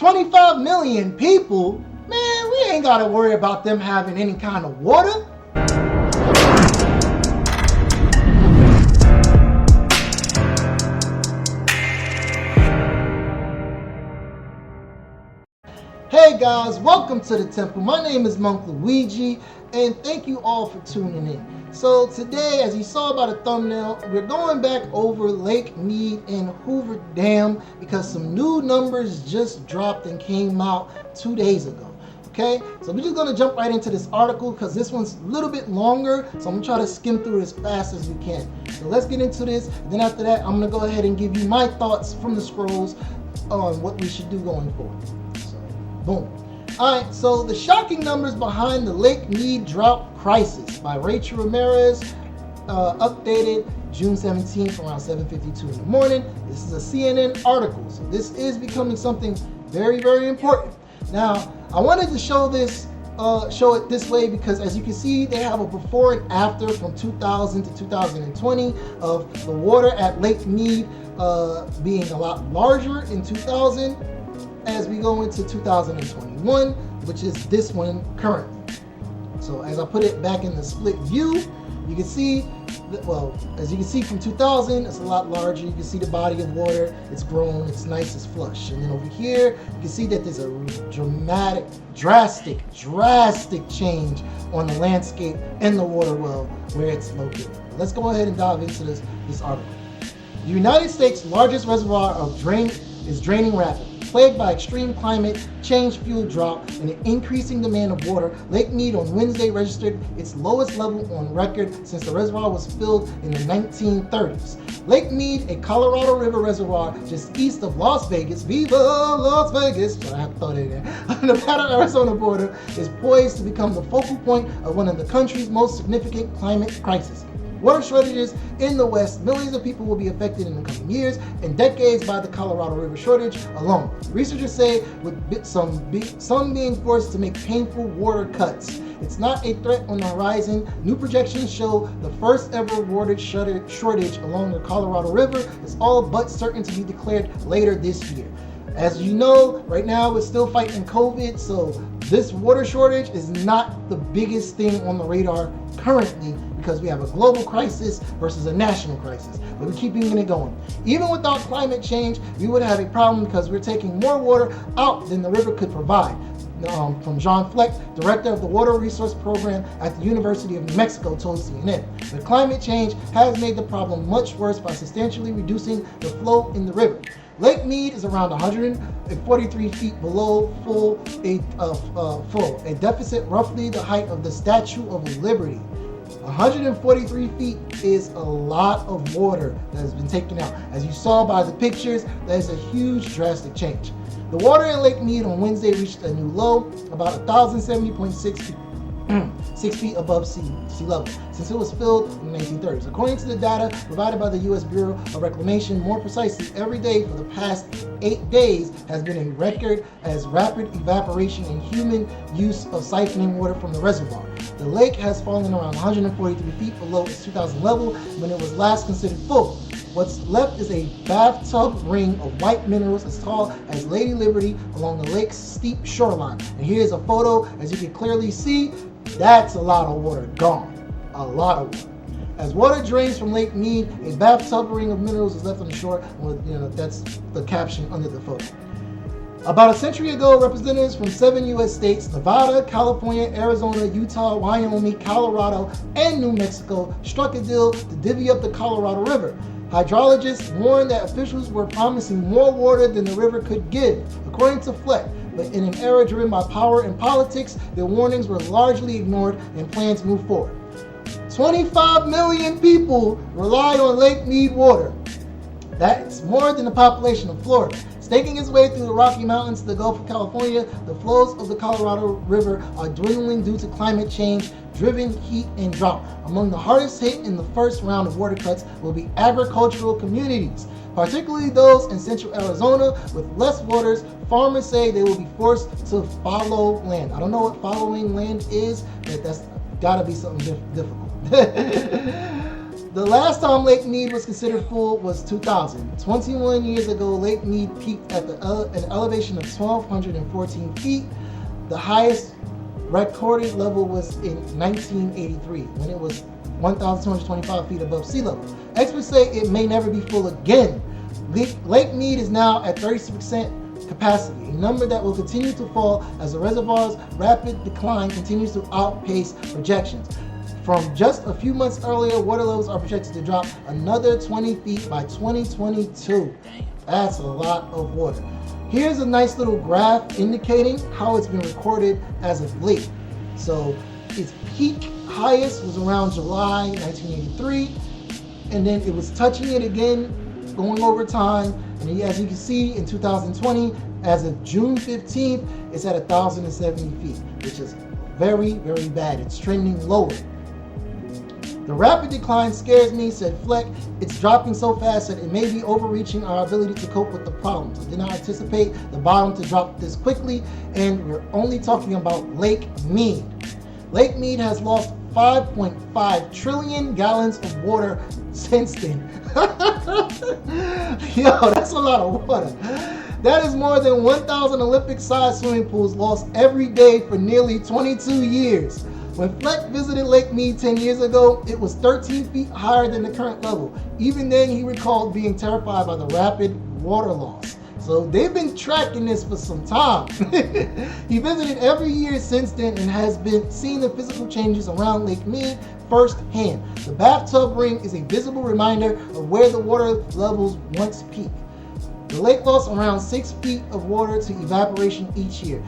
25 million people, man, we ain't got to worry about them having any kind of water. Hey guys, welcome to the temple. My name is Monk Luigi, and thank you all for tuning in. So today, as you saw by the thumbnail, we're going back over Lake Meade and Hoover Dam because some new numbers just dropped and came out 2 days ago. Okay, so we're just gonna jump right into this article because this one's a little bit longer, so I'm gonna try to skim through it as fast as we can. So let's get into this. Then after that, I'm gonna go ahead and give you my thoughts from the scrolls on what we should do going forward. Boom. Alright, so the shocking numbers behind the Lake Meade drought crisis by Rachel Ramirez, updated June 17th around 7:52 in the morning. This is a CNN article, so this is becoming something very, very important. Now, I wanted to show it this way because as you can see, they have a before and after from 2000 to 2020 of the water at Lake Meade being a lot larger in 2000 as we go into 2021, which is this one currently. So as I put it back in the split view, you can see that, well, as you can see from 2000, it's a lot larger. You can see the body of water, it's grown, it's nice, it's flush. And then over here, you can see that there's a drastic change on the landscape and the water well where it's located. Let's go ahead and dive into this article. The United States' largest reservoir is draining rapidly. Plagued by extreme climate change fueled drought and an increasing demand of water, Lake Meade on Wednesday registered its lowest level on record since the reservoir was filled in the 1930s. Lake Meade, a Colorado River reservoir just east of Las Vegas, viva Las Vegas, but I have to throw that in there, on the Nevada-Arizona border, is poised to become the focal point of one of the country's most significant climate crises. Water shortages in the West, millions of people will be affected in the coming years and decades by the Colorado River shortage alone. Researchers say with some being forced to make painful water cuts. It's not a threat on the horizon. New projections show the first ever water shortage along the Colorado River is all but certain to be declared later this year. As you know, right now we're still fighting COVID, so this water shortage is not the biggest thing on the radar currently because we have a global crisis versus a national crisis, but we're keeping it going. Even without climate change, we would have a problem because we're taking more water out than the river could provide. From John Fleck, director of the Water Resource Program at the University of New Mexico, told CNN. But climate change has made the problem much worse by substantially reducing the flow in the river. Lake Meade is around 143 feet below full, a deficit roughly the height of the Statue of Liberty. 143 feet is a lot of water that has been taken out. As you saw by the pictures, that is a huge drastic change. The water in Lake Meade on Wednesday reached a new low, about 1,070.6 feet. 6 feet above sea level, since it was filled in the 1930s. According to the data provided by the U.S. Bureau of Reclamation, more precisely, every day for the past 8 days has been a record as rapid evaporation and human use of siphoning water from the reservoir. The lake has fallen around 143 feet below its 2000 level when it was last considered full. What's left is a bathtub ring of white minerals as tall as Lady Liberty along the lake's steep shoreline. And here's a photo. As you can clearly see, that's a lot of water gone. A lot of water. As water drains from Lake Meade, a bathtub ring of minerals is left on the shore. Well, that's the caption under the photo. About a century ago, representatives from 7 U.S. states, Nevada, California, Arizona, Utah, Wyoming, Colorado, and New Mexico, struck a deal to divvy up the Colorado River. Hydrologists warned that officials were promising more water than the river could give, according to Fleck. But in an era driven by power and politics, their warnings were largely ignored and plans moved forward. 25 million people rely on Lake Meade water. That's more than the population of Florida. Snaking its way through the Rocky Mountains to the Gulf of California, the flows of the Colorado River are dwindling due to climate change, driven heat, and drought. Among the hardest hit in the first round of water cuts will be agricultural communities, particularly those in central Arizona with less waters. Farmers say they will be forced to follow land. I don't know what following land is, but that's gotta be something difficult. The last time Lake Meade was considered full was 2000. 21 years ago, Lake Meade peaked at an elevation of 1,214 feet. The highest recorded level was in 1983, when it was 1,225 feet above sea level. Experts say it may never be full again. Lake Meade is now at 36% capacity, a number that will continue to fall as the reservoir's rapid decline continues to outpace projections. From just a few months earlier, water levels are projected to drop another 20 feet by 2022. That's a lot of water. Here's a nice little graph indicating how it's been recorded as of late. So its peak highest was around July 1983, and then it was touching it again, going over time. And as you can see, in 2020, as of June 15th, it's at 1,070 feet, which is very, very bad. It's trending lower. The rapid decline scares me, said Fleck. It's dropping so fast that it may be overreaching our ability to cope with the problems. I did not anticipate the bottom to drop this quickly, and we're only talking about Lake Meade. Lake Meade has lost 5.5 trillion gallons of water since then. Yo, that's a lot of water. That is more than 1,000 Olympic-sized swimming pools lost every day for nearly 22 years. When Fleck visited Lake Meade 10 years ago, it was 13 feet higher than the current level. Even then, he recalled being terrified by the rapid water loss. So they've been tracking this for some time. He visited every year since then and has been seeing the physical changes around Lake Meade firsthand. The bathtub ring is a visible reminder of where the water levels once peaked. The lake lost around 6 feet of water to evaporation each year.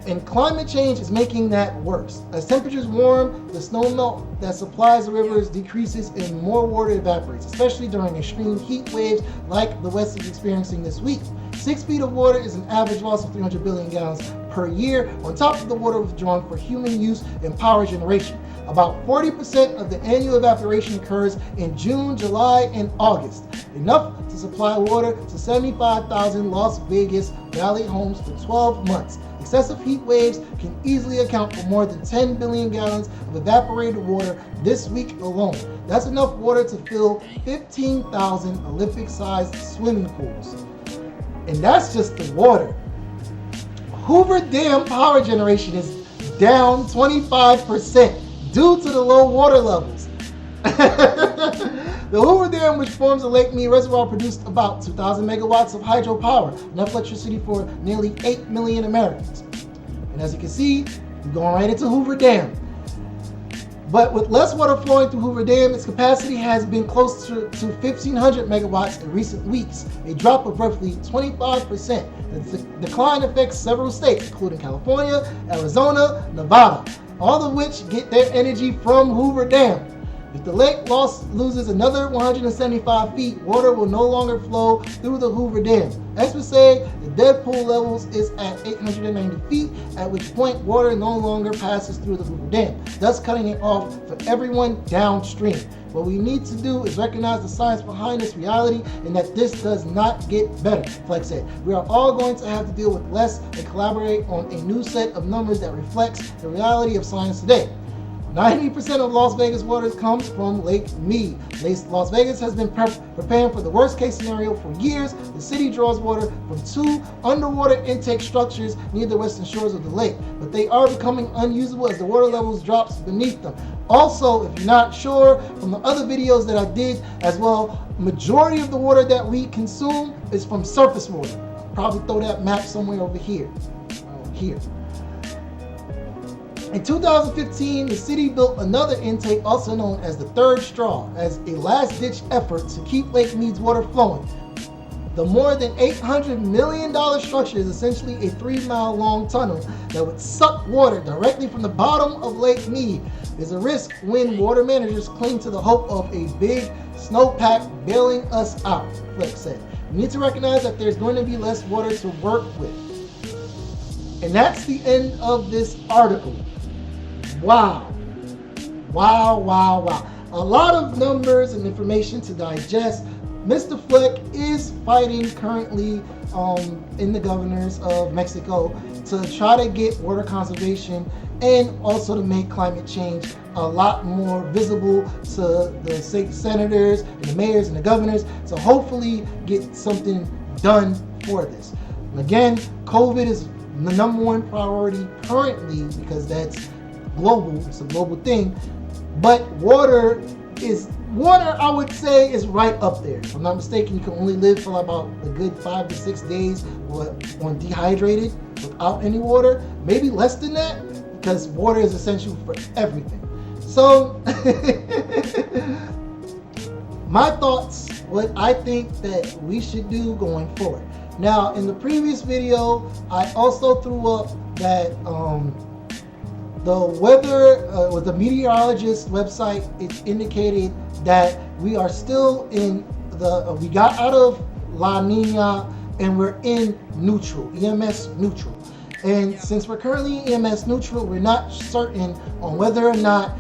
And climate change is making that worse. As temperatures warm, the snow melt that supplies the rivers decreases and more water evaporates, especially during extreme heat waves like the West is experiencing this week. 6 feet of water is an average loss of 300 billion gallons per year, on top of the water withdrawn for human use and power generation. About 40% of the annual evaporation occurs in June, July, and August, enough to supply water to 75,000 Las Vegas Valley homes for 12 months. Excessive heat waves can easily account for more than 10 billion gallons of evaporated water this week alone. That's enough water to fill 15,000 Olympic-sized swimming pools. And that's just the water. Hoover Dam power generation is down 25% due to the low water levels. The Hoover Dam, which forms the Lake Meade Reservoir, produced about 2,000 megawatts of hydropower, enough electricity for nearly 8 million Americans. And as you can see, we're going right into Hoover Dam. But with less water flowing through Hoover Dam, its capacity has been close to 1,500 megawatts in recent weeks, a drop of roughly 25%. The decline affects several states, including California, Arizona, Nevada, all of which get their energy from Hoover Dam. If the lake loses another 175 feet, water will no longer flow through the Hoover Dam. Experts say the dead pool levels is at 890 feet, at which point water no longer passes through the Hoover Dam, thus cutting it off for everyone downstream. What we need to do is recognize the science behind this reality and that this does not get better. Fleck said, we are all going to have to deal with less and collaborate on a new set of numbers that reflects the reality of science today. 90% of Las Vegas water comes from Lake Meade. Las Vegas has been preparing for the worst case scenario for years. The city draws water from 2 underwater intake structures near the western shores of the lake, but they are becoming unusable as the water levels drops beneath them. Also, if you're not sure from the other videos that I did as well, majority of the water that we consume is from surface water. Probably throw that map somewhere over here. Here. In 2015, the city built another intake, also known as the Third Straw, as a last-ditch effort to keep Lake Meade's water flowing. The more than $800 million structure is essentially a 3-mile-long tunnel that would suck water directly from the bottom of Lake Meade. There's a risk when water managers cling to the hope of a big snowpack bailing us out, Fleck said. We need to recognize that there's going to be less water to work with. And that's the end of this article. Wow. Wow, wow, wow. A lot of numbers and information to digest. Mr. Fleck is fighting currently in the governors of Mexico to try to get water conservation and also to make climate change a lot more visible to the state senators and the mayors and the governors to hopefully get something done for this. And again, COVID is the number one priority currently because that's global, it's a global thing. But water, I would say, is right up there. If I'm not mistaken, you can only live for about a good 5 to 6 days on dehydrated without any water, maybe less than that, because water is essential for everything. So, my thoughts, what I think that we should do going forward. Now, in the previous video, I also threw up that the weather with the meteorologist website, it indicated that we are still in we got out of La Nina and we're in neutral, EMS neutral. And since we're currently EMS neutral, we're not certain on whether or not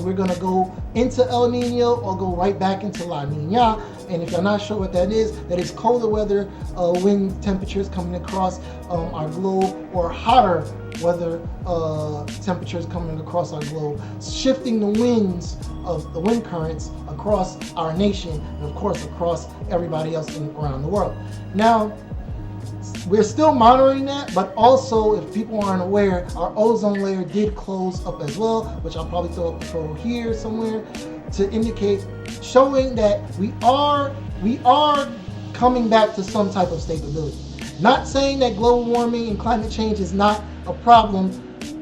we're gonna go into El Nino or go right back into La Nina. And if you're not sure what that is colder weather, wind temperatures coming across our globe, or hotter weather temperatures coming across our globe, shifting the winds of the wind currents across our nation and of course across everybody else around the world. Now, we're still monitoring that, but also, if people aren't aware, our ozone layer did close up as well, which I'll probably throw up the photo here somewhere to indicate, showing that we are coming back to some type of stability. Not saying that global warming and climate change is not a problem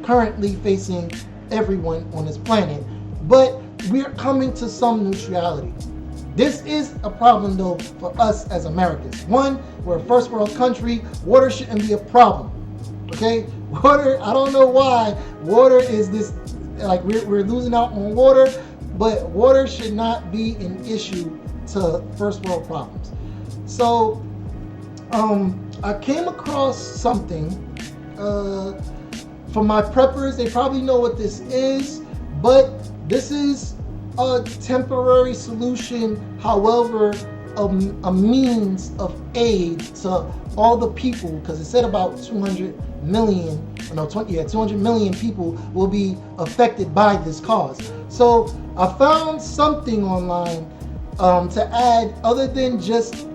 currently facing everyone on this planet, but we're coming to some neutrality. This is a problem though for us as Americans. One, we're a first world country. Water shouldn't be a problem. Okay? Water, I don't know why water is this, like we're losing out on water, but water should not be an issue to first world problems. So I came across something for my preppers. They probably know what this is, but this is a temporary solution, however, a means of aid to all the people, because it said about 200 million people will be affected by this cause. So I found something online to add, other than just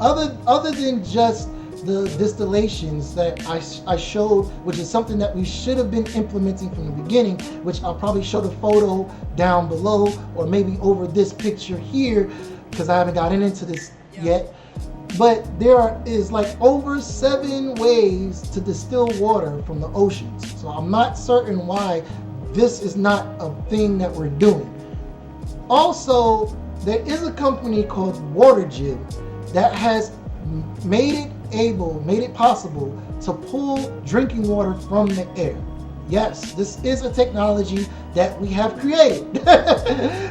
other than just the distillations that I showed, which is something that we should have been implementing from the beginning, which I'll probably show the photo down below or maybe over this picture here, because I haven't gotten into this yet. But there is like over 7 ways to distill water from the oceans. So I'm not certain why this is not a thing that we're doing. Also, there is a company called WaterJib that has made it possible to pull drinking water from the air. Yes, this is a technology that we have created.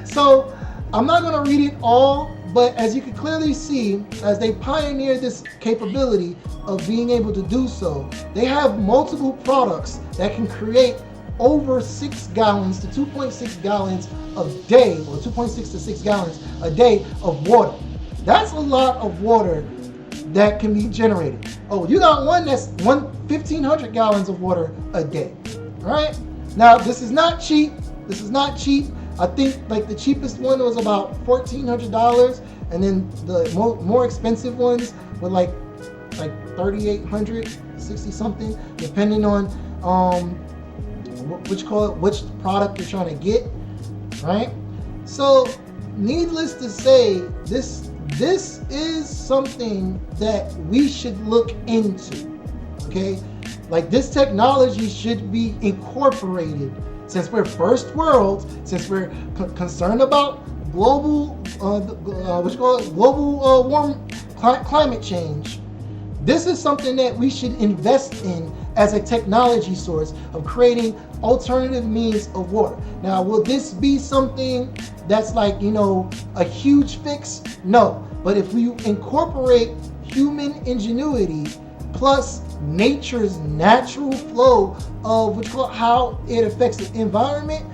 So I'm not going to read it all, but as you can clearly see, as they pioneer this capability of being able to do so, they have multiple products that can create over 6 gallons to 2.6 gallons a day, or 2.6 to 6 gallons a day of water. That's a lot of water that can be generated. Oh, you got one that's 1,500 gallons of water a day, right? Now, this is not cheap. This is not cheap. I think like the cheapest one was about $1,400, and then the more expensive ones were like $3,800, 60 something, depending on which product you're trying to get, right? So, needless to say, this is something that we should look into, okay? Like, this technology should be incorporated, since we're first world, since we're concerned about global, climate change. This is something that we should invest in as a technology source of creating alternative means of water. Now, will this be something that's like, a huge fix? No. But if we incorporate human ingenuity plus nature's natural flow of how it affects the environment,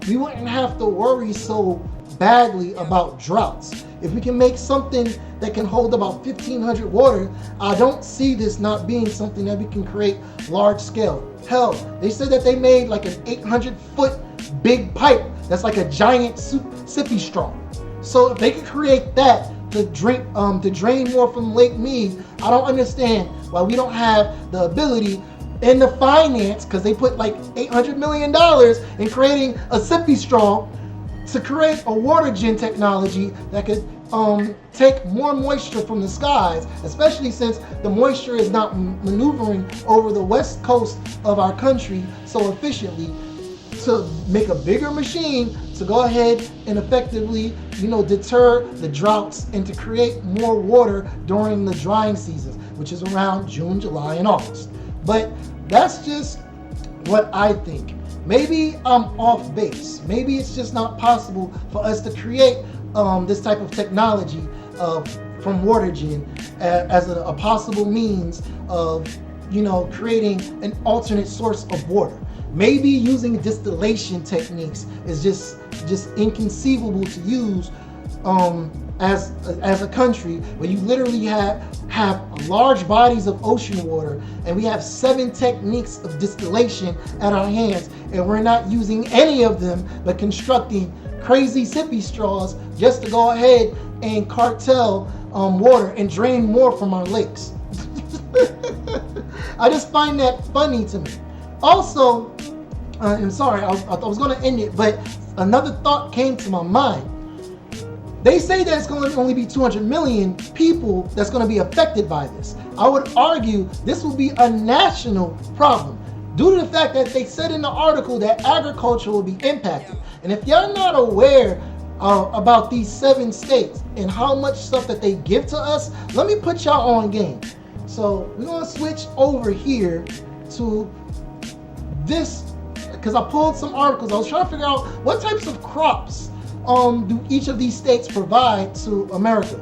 we wouldn't have to worry so badly about droughts. if we can make something that can hold about 1,500 water, I don't see this not being something that we can create large scale. Hell, they said that they made like an 800-foot big pipe that's like a giant sippy straw. So if they can create that to drain more from Lake Meade, I don't understand why we don't have the ability and the finance, because they put like $800 million in creating a sippy straw to create a water gen technology that could take more moisture from the skies, especially since the moisture is not maneuvering over the west coast of our country so efficiently, to make a bigger machine to go ahead and effectively, deter the droughts and to create more water during the drying seasons, which is around June, July, and August. But that's just what I think. Maybe I'm off base. Maybe it's just not possible for us to create this type of technology from WaterGen as a possible means of, creating an alternate source of water. Maybe using distillation techniques is just inconceivable to use as a country where you literally have large bodies of ocean water, and we have 7 techniques of distillation at our hands, and we're not using any of them but constructing crazy sippy straws just to go ahead and cartel water and drain more from our lakes. I just find that funny to me. Also, I'm sorry, I was going to end it, but another thought came to my mind. They say that it's going to only be 200 million people that's going to be affected by this. I would argue this will be a national problem due to the fact that they said in the article that agriculture will be impacted. And if y'all not aware about these 7 states and how much stuff that they give to us, let me put y'all on game. So we're going to switch over here to this, because I pulled some articles. I was trying to figure out what types of crops do each of these states provide to America.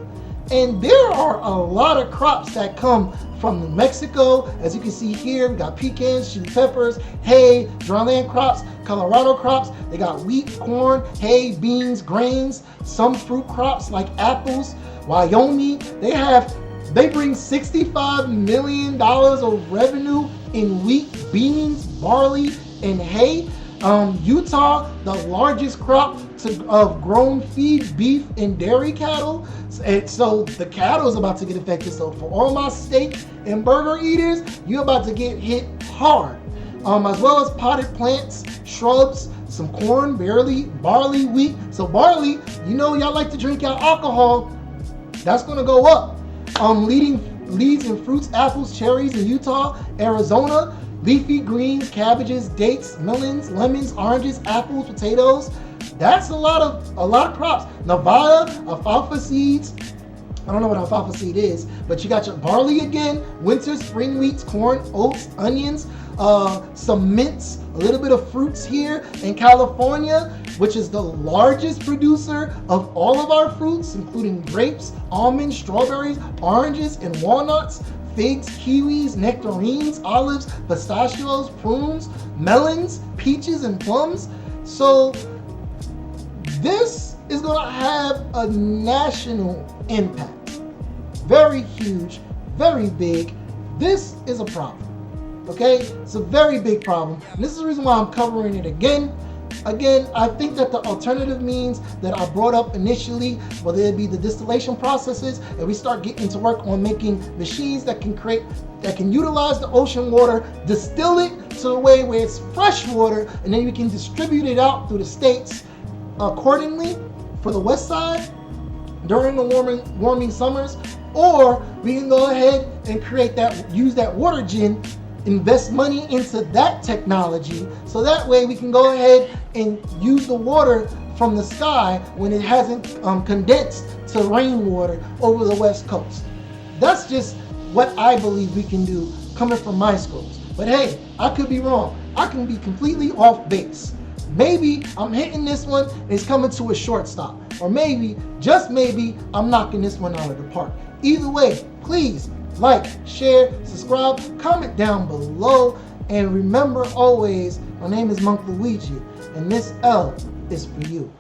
And there are a lot of crops that come from New Mexico. As you can see here, we got pecans, chili peppers, hay, dryland crops, Colorado crops. They got wheat, corn, hay, beans, grains, some fruit crops like apples. Wyoming, they bring $65 million of revenue in wheat, beans, barley, and hay. Utah, the largest crop of grown feed, beef, and dairy cattle. And so the cattle is about to get affected. So for all my steak and burger eaters, you're about to get hit hard. As well as potted plants, shrubs, some corn, barley, wheat. So barley, y'all like to drink y'all alcohol. That's going to go up. Leads in fruits, apples, cherries in Utah, Arizona. Leafy greens, cabbages, dates, melons, lemons, oranges, apples, potatoes. That's a lot of crops. Nevada, alfalfa seeds. I don't know what alfalfa seed is, but you got your barley again, winter, spring wheats, corn, oats, onions, some mints, a little bit of fruits here in California, which is the largest producer of all of our fruits, including grapes, almonds, strawberries, oranges, and walnuts. Figs, kiwis, nectarines, olives, pistachios, prunes, melons, peaches, and plums. So this is going to have a national impact. Very huge, very big. This is a problem. Okay? It's a very big problem. And this is the reason why I'm covering it again. Again, I think that the alternative means that I brought up initially, whether it be the distillation processes, and we start getting to work on making machines that can utilize the ocean water, distill it to a way where it's fresh water, and then we can distribute it out through the states accordingly for the west side during the warming summers, or we can go ahead and use that water gen, invest money into that technology, so that way we can go ahead and use the water from the sky when it hasn't condensed to rainwater over the west coast. That's just what I believe we can do coming from my scopes. But hey, I could be wrong. I can be completely off base. Maybe I'm hitting this one and it's coming to a short stop. Or maybe, just maybe, I'm knocking this one out of the park. Either way, please like, share, subscribe, comment down below, and remember always, my name is Monk Luigi, and this L is for you.